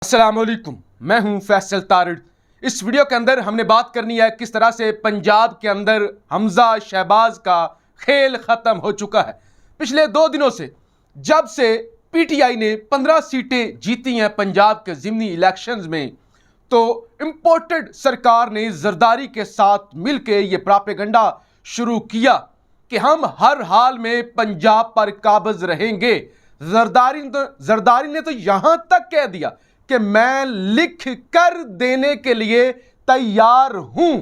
अस्सलामुअलैकुम, मैं हूं फैसल तारिड़। इस वीडियो के अंदर हमने बात करनी है किस तरह से पंजाब के अंदर हमजा शहबाज का खेल ख़त्म हो चुका है। पिछले 2 दिनों से जब से पीटीआई ने 15 सीटें जीती हैं पंजाब के ज़िमनी इलेक्शंस में, तो इम्पोर्टेड सरकार ने जरदारी के साथ मिलकर ये प्रोपेगेंडा शुरू किया कि हम हर हाल में पंजाब पर काबिज रहेंगे। जरदारी ने तो यहां तक कह दिया कि मैं लिख कर देने के लिए तैयार हूं,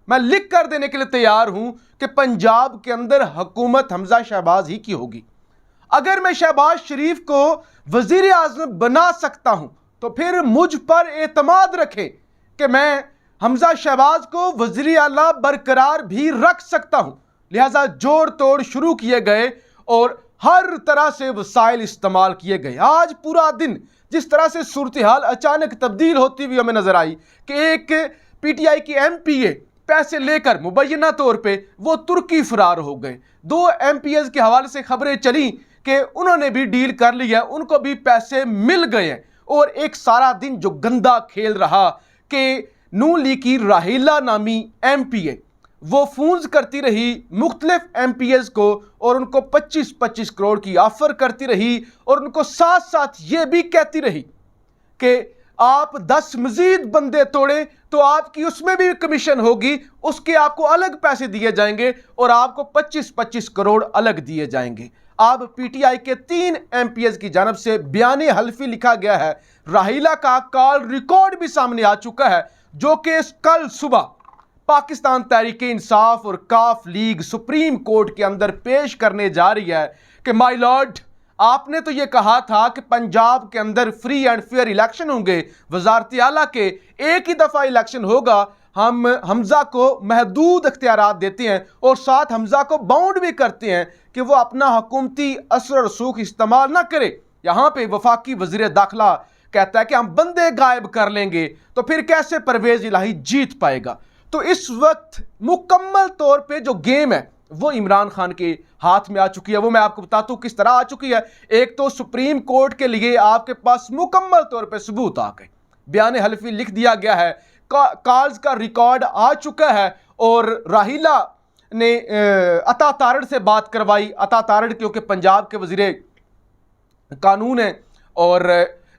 मैं लिख कर देने के लिए तैयार हूं कि पंजाब के अंदर हुकूमत हमजा शहबाज ही की होगी। अगर मैं शहबाज शरीफ को वजीर आज़म बना सकता हूं तो फिर मुझ पर एतमाद रखें कि मैं हमजा शहबाज को वजीर आला बरकरार भी रख सकता हूं। लिहाजा जोड़ तोड़ शुरू किए गए और हर तरह से वसाइल इस्तेमाल किए गए। आज पूरा दिन जिस तरह से सूरत हाल अचानक तब्दील होती हुई हमें नजर आई कि एक पीटीआई की एमपीए पैसे लेकर मुबैना तौर पे वो तुर्की फरार हो गए। 2 एमपीएस के हवाले से खबरें चली कि उन्होंने भी डील कर लिया, उनको भी पैसे मिल गए हैं। और एक सारा दिन जो गंदा खेल रहा कि नून लीग की राहीला नामी एमपीए वो फोन्स करती रही मुख्तलिफ एमपीएस को और उनको 25-25 करोड़ की ऑफर करती रही और उनको साथ साथ ये भी कहती रही कि आप 10 मजीद बंदे तोड़े तो आपकी उसमें भी कमीशन होगी, उसके आपको अलग पैसे दिए जाएंगे और आपको 25-25 करोड़ अलग दिए जाएंगे। अब पीटीआई के 3 एमपीएस की जानब से बयान हल्फी लिखा गया है। राहीला का कॉल रिकॉर्ड भी सामने आ चुका है जो कि कल सुबह पाकिस्तान तहरीक इंसाफ और काफ लीग सुप्रीम कोर्ट के अंदर पेश करने जा रही है कि माय लॉर्ड, आपने तो ये कहा था कि पंजाब के अंदर फ्री एंड फेयर इलेक्शन होंगे, वजारत आला के एक ही दफ़ा इलेक्शन होगा। हम हमजा को महदूद अख्तियारात देते हैं और साथ हमजा को बाउंड भी करते हैं कि वो अपना हुकूमती असर रसूख इस्तेमाल ना करे। यहाँ पे वफाकी वज़ीर दाखिला कहता है कि हम बंदे गायब कर लेंगे, तो फिर कैसे परवेज़ इलाही जीत पाएगा। तो इस वक्त मुकम्मल तौर पे जो गेम है वो इमरान खान के हाथ में आ चुकी है। वो मैं आपको बताता हूं किस तरह आ चुकी है। एक तो सुप्रीम कोर्ट के लिए आपके पास मुकम्मल तौर पे सबूत आ गए, बयान हल्फी लिख दिया गया है, कॉल्स का रिकॉर्ड आ चुका है और राहीला ने अता तारड़ से बात करवाई। अता तारड़ क्योंकि पंजाब के वजीर कानून है और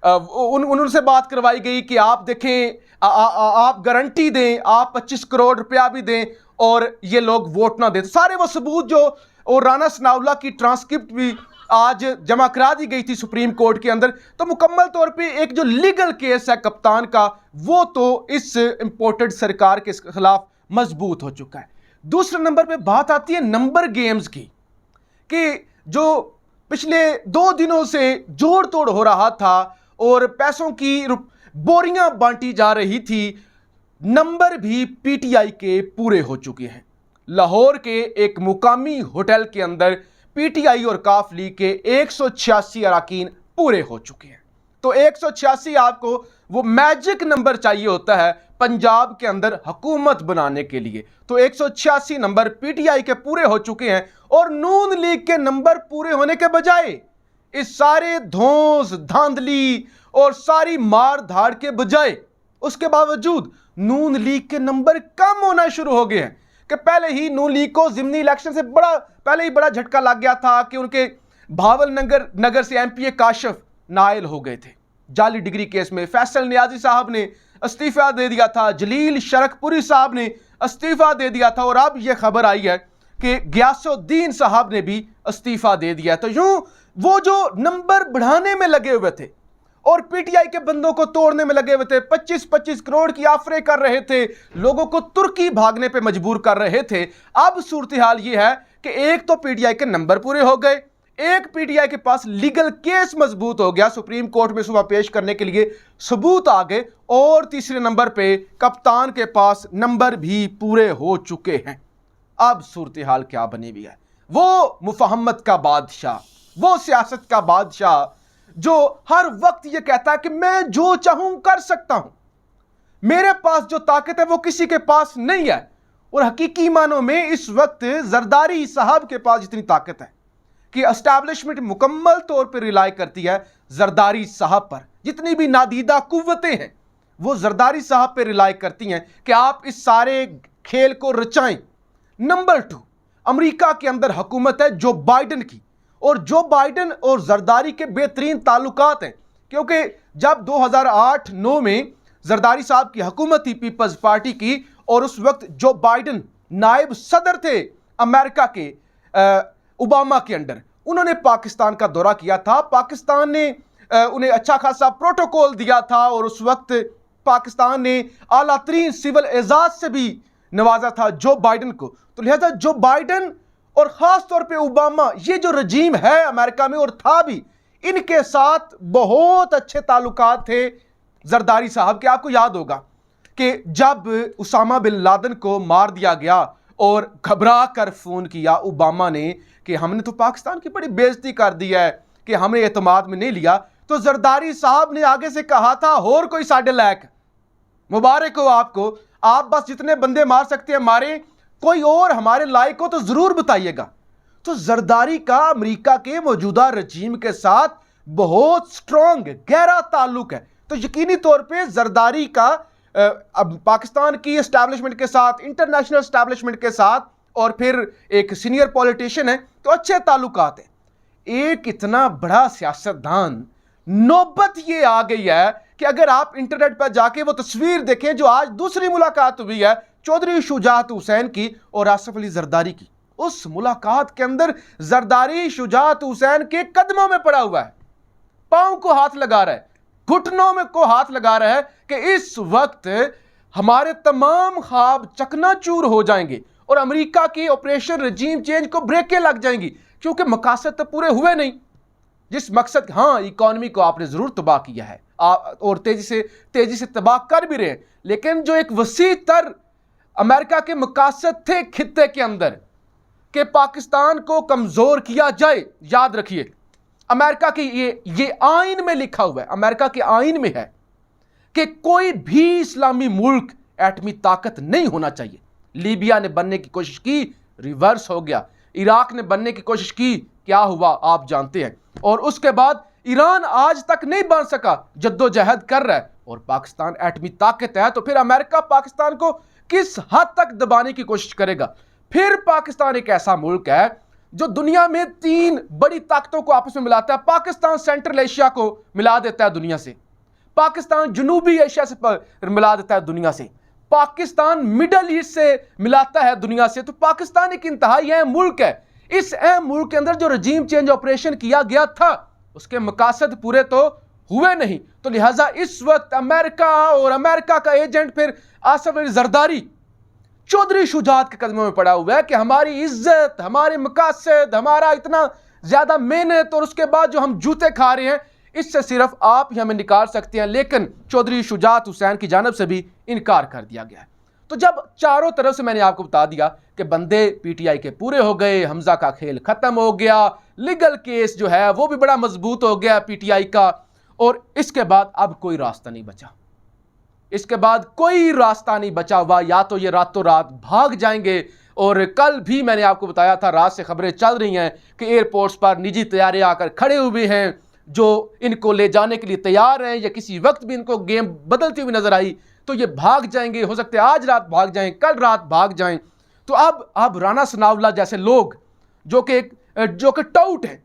उनसे बात करवाई गई कि आप देखें, आप गारंटी दें, आप 25 करोड़ रुपया भी दें और ये लोग वोट ना दें। तो सारे वो सबूत जो और राना सनाउल्लाह की ट्रांसक्रिप्ट भी आज जमा करा दी गई थी सुप्रीम कोर्ट के अंदर। तो मुकम्मल तौर पे एक जो लीगल केस है कप्तान का वो तो इस इंपोर्टेड सरकार के खिलाफ मजबूत हो चुका है। दूसरे नंबर पे बात आती है नंबर गेम्स की कि जो पिछले 2 दिनों से जोड़ तोड़ हो रहा था और पैसों की बोरियां बांटी जा रही थी। नंबर भी पीटीआई के पूरे हो चुके हैं। लाहौर के एक मुकामी होटल के अंदर पीटीआई और काफ लीग के 186 अरकान पूरे हो चुके हैं। तो 186 आपको वो मैजिक नंबर चाहिए होता है पंजाब के अंदर हुकूमत बनाने के लिए। तो 186 नंबर पीटीआई के पूरे हो चुके हैं और नून लीग के नंबर पूरे होने के बजाय इस सारे धौंस धांधली और सारी मार धाड़ के बजाय उसके बावजूद नून लीग के नंबर कम होना शुरू हो गए हैं। कि पहले ही नून लीग को ज़िमनी इलेक्शन से बड़ा झटका लग गया था कि उनके भावल नगर से एमपीए काशिफ नायल हो गए थे जाली डिग्री केस में। फैसल नियाजी साहब ने इस्तीफा दे दिया था, जलील शरकपुरी साहब ने इस्तीफा दे दिया था और अब यह खबर आई है कि गियासुद्दीन साहब ने भी इस्तीफा दे दिया। तो यूं वो जो नंबर बढ़ाने में लगे हुए थे और पीटीआई के बंदों को तोड़ने में लगे हुए थे, 25-25 करोड़ की ऑफरें कर रहे थे, लोगों को तुर्की भागने पे मजबूर कर रहे थे। अब सूरत हाल ये है कि एक तो पीटीआई के नंबर पूरे हो गए, एक पीटीआई के पास लीगल केस मजबूत हो गया, सुप्रीम कोर्ट में सुबह पेश करने के लिए सबूत आ गए, और तीसरे नंबर पे कप्तान के पास नंबर भी पूरे हो चुके हैं। अब सूरत हाल क्या बनी हुई है? वो मुफाहमत का बादशाह, वो सियासत का बादशाह जो हर वक्त ये कहता है कि मैं जो चाहूं कर सकता हूं, मेरे पास जो ताकत है वो किसी के पास नहीं है। और हकीकी मानों में इस वक्त जरदारी साहब के पास इतनी ताकत है कि एस्टैब्लिशमेंट मुकम्मल तौर पर रिलाई करती है जरदारी साहब पर, जितनी भी नादीदा कुव्वतें हैं वो जरदारी साहब पे रिलाई करती हैं कि आप इस सारे खेल को रचाएं। नंबर 2, अमेरिका के अंदर हुकूमत है जो बाइडन की, और जो बाइडन और जरदारी के बेहतरीन ताल्लुकात हैं, क्योंकि जब 2008-9 में जरदारी साहब की हुकूमत थी पीपल्स पार्टी की, और उस वक्त जो बाइडन नायब सदर थे अमेरिका के ओबामा के अंडर, उन्होंने पाकिस्तान का दौरा किया था। पाकिस्तान ने उन्हें अच्छा खासा प्रोटोकॉल दिया था, और उस वक्त पाकिस्तान ने आला तरीन सिविल एजाज से भी नवाजा था जो बाइडन को। तो लिहाजा जो बाइडन और ख़ास तौर पे ओबामा, ये जो रजीम है अमेरिका में और था भी, इनके साथ बहुत अच्छे ताल्लुकात थे जरदारी साहब के। आपको याद होगा कि जब उसामा बिन लादेन को मार दिया गया और घबरा कर फ़ोन किया ओबामा ने कि हमने तो पाकिस्तान की बड़ी बेइज्जती कर दी है, कि हमने एतमाद में नहीं लिया, तो जरदारी साहब ने आगे से कहा था और कोई साढ़े लाख मुबारक हो आपको, आप बस जितने बंदे मार सकते हैं मारे, कोई और हमारे लायक हो तो जरूर बताइएगा। तो जरदारी का अमेरिका के मौजूदा रजीम के साथ बहुत स्ट्रॉन्ग गहरा ताल्लुक है। तो यकीनी तौर पे जरदारी का अब पाकिस्तान की एस्टैब्लिशमेंट के साथ, इंटरनेशनल एस्टैब्लिशमेंट के साथ, और फिर एक सीनियर पॉलिटिशियन है, तो अच्छे ताल्लुकात हैं। एक इतना बड़ा सियासतदान, नौबत ये आ गई है कि अगर आप इंटरनेट पर जाके वो तस्वीर देखें जो आज दूसरी मुलाकात हुई है चौधरी शुजात हुसैन की और आसिफ अली जरदारी की, उस मुलाकात के अंदर जरदारी शुजात हुसैन के कदमों में पड़ा हुआ है, पांव को हाथ लगा रहा है, घुटनों में को हाथ लगा रहा है कि इस वक्त हमारे तमाम ख्वाब चकनाचूर हो जाएंगे और अमेरिका की ऑपरेशन रजीम चेंज को ब्रेकें लग जाएंगी, क्योंकि मकासद तो पूरे हुए नहीं जिस मकसद। हाँ, इकॉनमी को आपने जरूर तबाह किया है और तेजी से तबाह कर भी रहे हैं, लेकिन जो एक वसी तर अमेरिका के मकासद थे खित्ते के अंदर कि पाकिस्तान को कमजोर किया जाए, याद रखिए अमेरिका की ये आइन में लिखा हुआ है, अमेरिका के आइन में है कि कोई भी इस्लामी मुल्क एटमी ताकत नहीं होना चाहिए। लीबिया ने बनने की कोशिश की, रिवर्स हो गया। इराक ने बनने की कोशिश की, क्या हुआ आप जानते हैं। और उसके बाद ईरान आज तक नहीं बन सका, जद्दोजहद कर रहा है, और पाकिस्तान एटमी ताकत है, तो फिर अमेरिका पाकिस्तान को किस हद तक दबाने की कोशिश करेगा। फिर पाकिस्तान एक ऐसा मुल्क है जो दुनिया में 3 बड़ी ताकतों को आपस में मिलाता है। पाकिस्तान सेंट्रल एशिया को मिला देता है दुनिया से, पाकिस्तान जनूबी एशिया से मिला देता है दुनिया से, पाकिस्तान मिडल ईस्ट से मिलाता है दुनिया से। तो पाकिस्तान एक इंतहाई अहम मुल्क है। इस अहम मुल्क के अंदर जो रजीम चेंज ऑपरेशन किया गया था उसके मकासद पूरे तो हुए नहीं, तो लिहाजा इस वक्त अमेरिका और अमेरिका का एजेंट फिर आसिफ अली जरदारी चौधरी शुजात के कदमों में पड़ा हुआ है कि हमारी इज्जत, हमारे मकासद, हमारा इतना ज्यादा मेहनत और उसके बाद जो हम जूते खा रहे हैं, इससे सिर्फ आप ही हमें निकाल सकते हैं। लेकिन चौधरी शुजात हुसैन की जानिब से भी इनकार कर दिया गया है। तो जब चारों तरफ से मैंने आपको बता दिया कि बंदे पीटीआई के पूरे हो गए, हमजा का खेल खत्म हो गया, लीगल केस जो है वो भी बड़ा मजबूत हो गया पीटीआई का, और इसके बाद अब कोई रास्ता नहीं बचा, इसके बाद कोई रास्ता नहीं बचा हुआ। या तो ये रातों रात भाग जाएंगे, और कल भी मैंने आपको बताया था, रात से खबरें चल रही हैं कि एयरपोर्ट्स पर निजी तैयारे आकर खड़े हुए हैं जो इनको ले जाने के लिए तैयार हैं, या किसी वक्त भी इनको गेम बदलती हुई नजर आई तो ये भाग जाएंगे। हो सकता है आज रात भाग जाएं, कल रात भाग जाएं। तो अब राना सनाउल्लाह जैसे लोग जो कि टाउट हैं,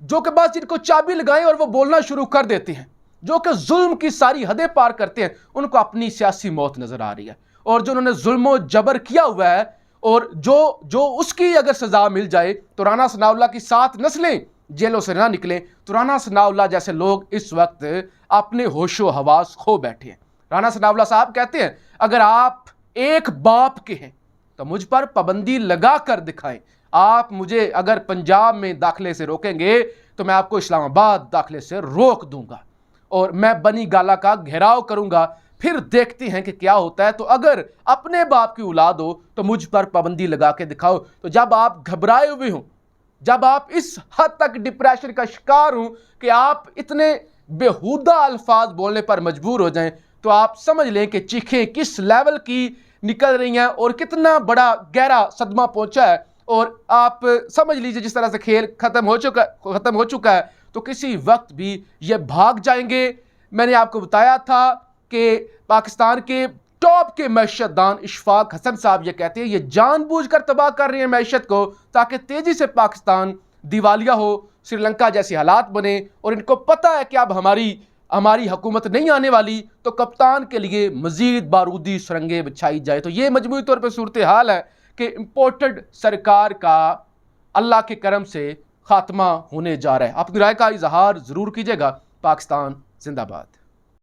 जो कि बस जिनको चाबी लगाएं और वो बोलना शुरू कर देते हैं, जो कि जुल्म की सारी हदें पार करते हैं, उनको अपनी सियासी मौत नजर आ रही है। और जो उन्होंने जुल्म जबर किया हुआ है और जो उसकी अगर सजा मिल जाए तो राना सनाउल्लाह की 7 नस्लें जेलों से ना निकले, तो राना सनाउल्लाह जैसे लोग इस वक्त अपने होशो हवास खो बैठे हैं। राना सनाउल्लाह साहब कहते हैं, अगर आप एक बाप के हैं तो मुझ पर पाबंदी लगा कर दिखाएं। आप मुझे अगर पंजाब में दाखिले से रोकेंगे तो मैं आपको इस्लामाबाद दाखिले से रोक दूंगा, और मैं बनी गाला का घेराव करूंगा, फिर देखते हैं कि क्या होता है। तो अगर अपने बाप की औलाद हो तो मुझ पर पाबंदी लगा के दिखाओ। तो जब आप घबराए हुए हों, जब आप इस हद तक डिप्रेशन का शिकार हों कि आप इतने बेहुदा अल्फाज बोलने पर मजबूर हो जाएं, तो आप समझ लें कि चीखें किस लेवल की निकल रही हैं और कितना बड़ा गहरा सदमा पहुंचा है। और आप समझ लीजिए जिस तरह से खेल खत्म हो चुका है, तो किसी वक्त भी ये भाग जाएंगे। मैंने आपको बताया था कि पाकिस्तान के टॉप के मैशतदान इशफाक हसन साहब ये कहते हैं ये जानबूझकर तबाह कर रहे हैं मैशत को ताकि तेजी से पाकिस्तान दिवालिया हो, श्रीलंका जैसे हालात बने। और इनको पता है कि अब हमारी हुकूमत नहीं आने वाली, तो कप्तान के लिए मजीद बारूदी सुरंगें बिछाई जाए। तो ये मजमूई तौर पर सूरत हाल है कि इम्पोर्टेड सरकार का अल्लाह के करम से खात्मा होने जा रहा है। अपनी राय का इजहार ज़रूर कीजिएगा। पाकिस्तान जिंदाबाद।